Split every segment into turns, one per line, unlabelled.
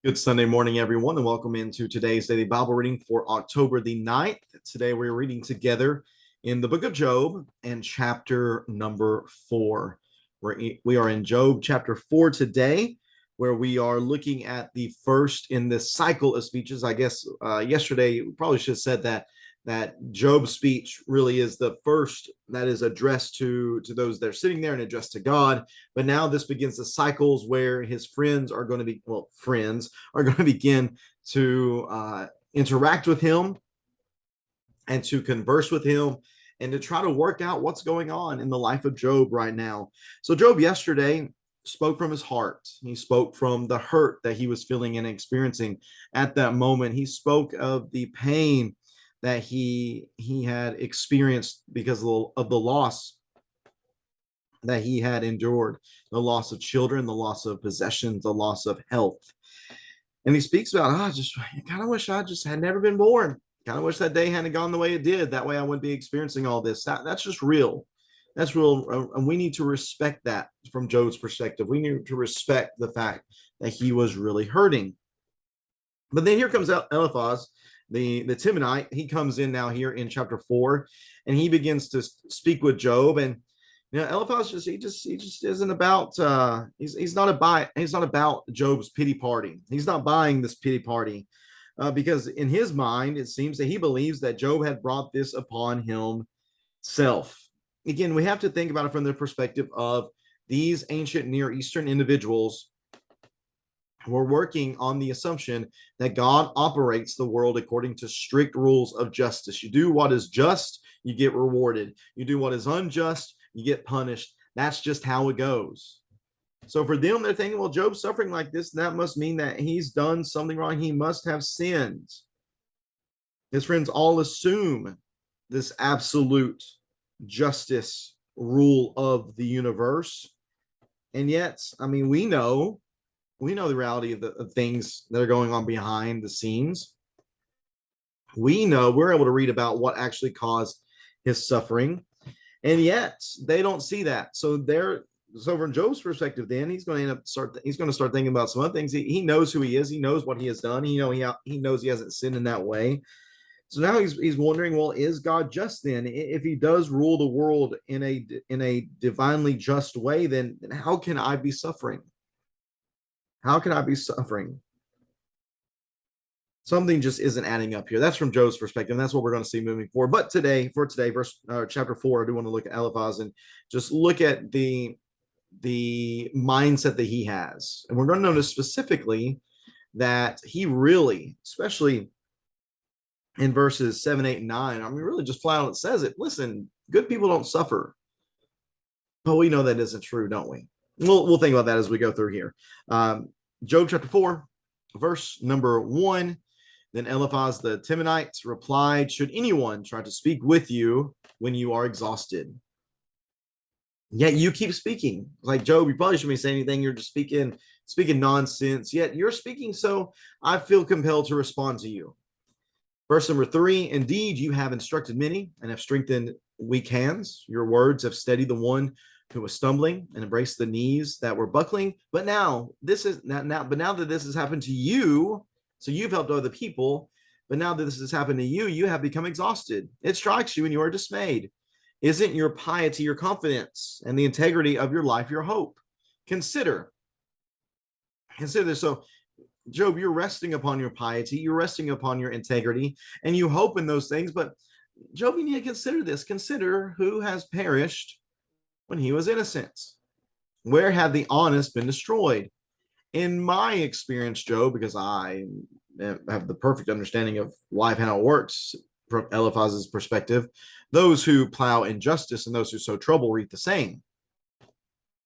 Good Sunday morning, everyone, and welcome into today's daily Bible reading for October the 9th. Today we're reading together in the book of Job and chapter number 4. We are in Job chapter 4 today, where we are looking at the first in this cycle of speeches. I guess yesterday we probably should have said that Job's speech really is the first that is addressed to those that are sitting there and addressed to God. But now this begins the cycles where his friends are going to be, friends are going to begin to interact with him and to converse with him and to try to work out what's going on in the life of Job right now. So Job yesterday spoke from his heart. He spoke from the hurt that he was feeling and experiencing at that moment. He spoke of the pain that he had experienced because of the loss that he had endured, the loss of children, the loss of possessions, the loss of health. And he speaks about, I just kind of wish I just had never been born. Kind of wish that day hadn't gone the way it did. That way I wouldn't be experiencing all this. That's just real. That's real. And we need to respect that from Job's perspective. We need to respect the fact that he was really hurting. But then here comes Eliphaz, the Temanite. He comes in now here in chapter 4, and he begins to speak with Job. And Eliphaz he just isn't about he's not about Job's pity party. He's not buying this pity party because in his mind it seems that he believes that Job had brought this upon himself. Again, we have to think about it from the perspective of these ancient Near Eastern individuals were working on the assumption that God operates the world according to strict rules of justice. You do what is just, you get rewarded. You do what is unjust, you get punished. That's just how it goes. So for them, they're thinking, well, Job's suffering like this, that must mean that he's done something wrong. He must have sinned. His friends all assume this absolute justice rule of the universe. And yet, I mean, we know the reality of things that are going on behind the scenes. We're able to read about what actually caused his suffering, and yet they don't see that. So from Job's perspective, then he's going to start thinking about some other things. He knows who he is. He knows what he has done. He knows he hasn't sinned in that way. So now he's wondering, well, is God just then? If he does rule the world in a divinely just way, then how can I be suffering? How can I be suffering? Something just isn't adding up here. That's from Job's perspective. And that's what we're going to see moving forward. But today, chapter 4, I do want to look at Eliphaz and just look at the mindset that he has. And we're going to notice specifically that he really, especially in verses 7, 8, and 9, I mean, really just flat out says it. Listen, good people don't suffer. But we know that isn't true, don't we? We'll think about that as we go through here. Job chapter 4, verse number 1. Then Eliphaz the Temanite replied, should anyone try to speak with you when you are exhausted? Yet you keep speaking. Like Job, you probably shouldn't be saying anything. You're just speaking nonsense. Yet you're speaking, so I feel compelled to respond to you. Verse number 3, indeed, you have instructed many and have strengthened weak hands. Your words have steadied the one who was stumbling and embraced the knees that were buckling. But now that this has happened to you, so you've helped other people, but now that this has happened to you, you have become exhausted. It strikes you and you are dismayed. Isn't your piety your confidence and the integrity of your life your hope? Consider this. So Job, you're resting upon your piety, you're resting upon your integrity, and you hope in those things. But Job, you need to consider this. Consider who has perished when he was innocent. Where have the honest been destroyed? In my experience, Job, because I have the perfect understanding of life, how it works from Eliphaz's perspective, those who plow injustice and those who sow trouble reap the same.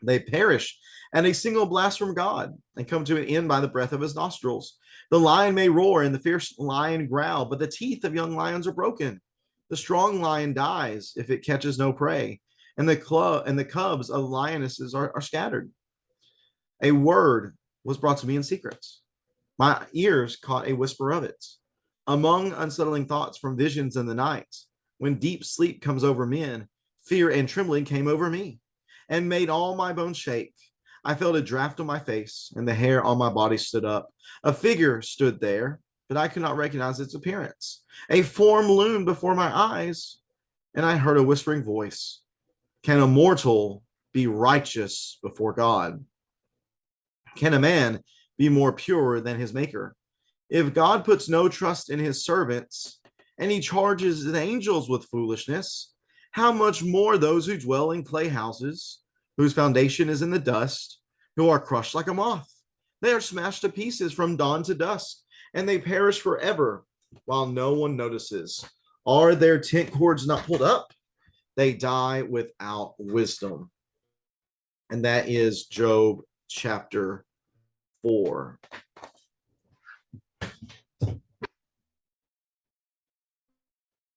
They perish at a single blast from God and come to an end by the breath of his nostrils. The lion may roar and the fierce lion growl, but the teeth of young lions are broken. The strong lion dies if it catches no prey, and the cubs of lionesses are scattered. A word was brought to me in secret. My ears caught a whisper of it. Among unsettling thoughts from visions in the night, when deep sleep comes over men, fear and trembling came over me and made all my bones shake. I felt a draft on my face, and the hair on my body stood up. A figure stood there, but I could not recognize its appearance. A form loomed before my eyes, and I heard a whispering voice. Can a mortal be righteous before God? Can a man be more pure than his maker? If God puts no trust in his servants, and he charges the angels with foolishness, how much more those who dwell in clay houses, whose foundation is in the dust, who are crushed like a moth? They are smashed to pieces from dawn to dusk, and they perish forever while no one notices. Are their tent cords not pulled up? They die without wisdom. And that is Job chapter 4.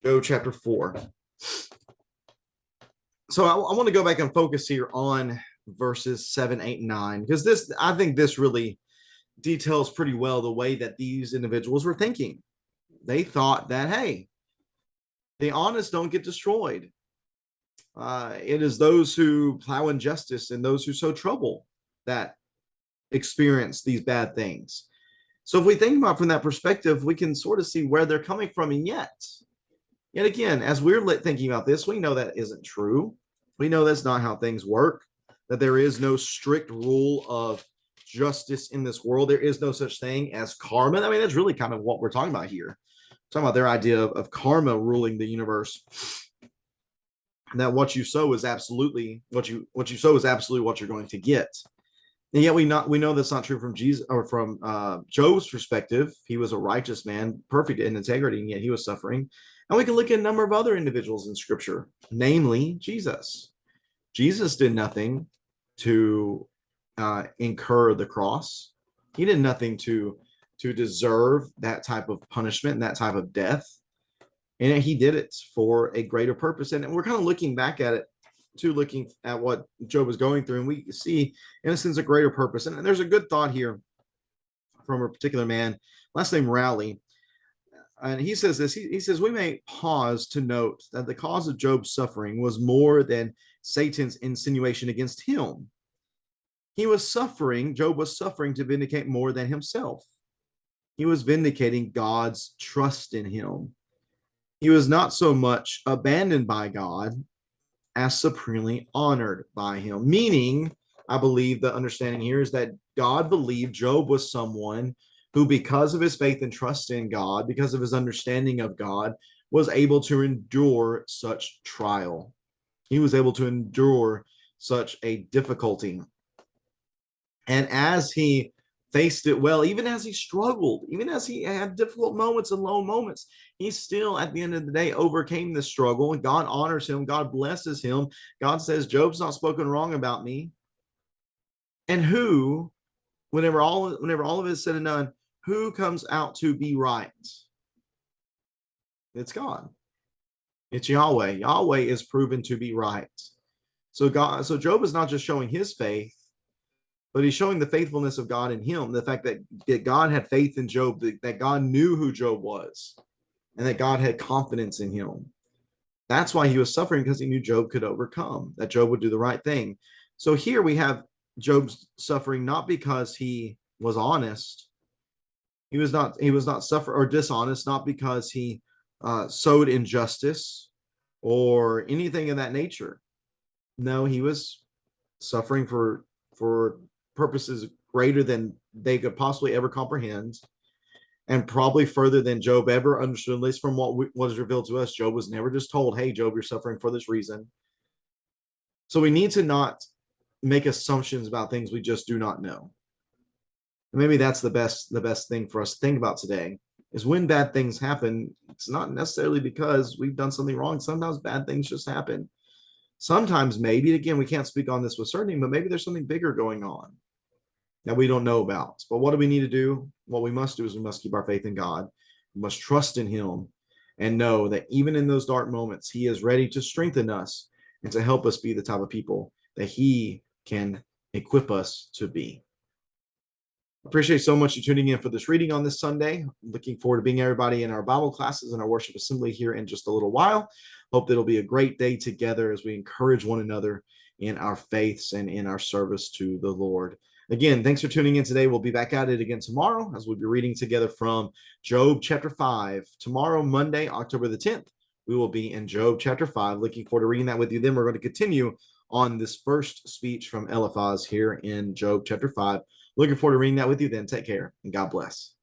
Job chapter 4. So I want to go back and focus here on verses 7, 8, 9, because I think this really details pretty well the way that these individuals were thinking. They thought that, hey, the honest don't get destroyed. It is those who plow injustice and those who sow trouble that experience these bad things. So if we think about from that perspective, we can sort of see where they're coming from. And yet again, as we're thinking about this, we know that isn't true. We know that's not how things work, that there is no strict rule of justice in this world. There is no such thing as karma. I mean, that's really kind of what we're talking about here. We're talking about their idea of karma ruling the universe. And that what you sow is absolutely what you sow is absolutely what you're going to get. And yet we know that's not true from Jesus or from Job's perspective. He was a righteous man, perfect in integrity, and yet he was suffering. And we can look at a number of other individuals in Scripture, namely Jesus. Jesus did nothing to incur the cross. He did nothing to deserve that type of punishment and that type of death. And he did it for a greater purpose. And we're kind of looking back at it, looking at what Job was going through, and we see, in a sense, a greater purpose. And there's a good thought here from a particular man, last name Rowley. And he says this, he says, we may pause to note that the cause of Job's suffering was more than Satan's insinuation against him. Job was suffering to vindicate more than himself. He was vindicating God's trust in him. He was not so much abandoned by God as supremely honored by him. Meaning, I believe the understanding here is that God believed Job was someone who, because of his faith and trust in God, because of his understanding of God, was able to endure such trial. He was able to endure such a difficulty. And as he faced it well, even as he struggled, even as he had difficult moments and low moments, he still, at the end of the day, overcame the struggle, and God honors him. God blesses him. God says, Job's not spoken wrong about me. And whenever all of it is said and done, who comes out to be right? It's God. It's Yahweh. Yahweh is proven to be right. So Job is not just showing his faith, but he's showing the faithfulness of God in him. The fact that God had faith in Job, that God knew who Job was, and that God had confidence in him. That's why he was suffering, because he knew Job could overcome, that Job would do the right thing. So here we have Job's suffering not because he was honest. He was not suffer or dishonest, not because he sowed injustice or anything of that nature. No, he was suffering for purposes greater than they could possibly ever comprehend, and probably further than Job ever understood, at least from what was revealed to us. Job was never just told, hey, Job, you're suffering for this reason. So we need to not make assumptions about things we just do not know. And maybe that's the best thing for us to think about today, is when bad things happen, it's not necessarily because we've done something wrong. Sometimes bad things just happen. Sometimes, maybe, again, we can't speak on this with certainty, but maybe there's something bigger going on that we don't know about. But what do we need to do? What we must do is we must keep our faith in God. We must trust in him and know that even in those dark moments, he is ready to strengthen us and to help us be the type of people that he can equip us to be. Appreciate so much you tuning in for this reading on this Sunday. Looking forward to being everybody in our Bible classes and our worship assembly here in just a little while. Hope that it'll be a great day together as we encourage one another in our faiths and in our service to the Lord. Again, thanks for tuning in today. We'll be back at it again tomorrow as we'll be reading together from Job chapter 5. Tomorrow, Monday, October the 10th, we will be in Job chapter 5. Looking forward to reading that with you. Then we're going to continue on this first speech from Eliphaz here in Job chapter 5. Looking forward to reading that with you then. Take care and God bless.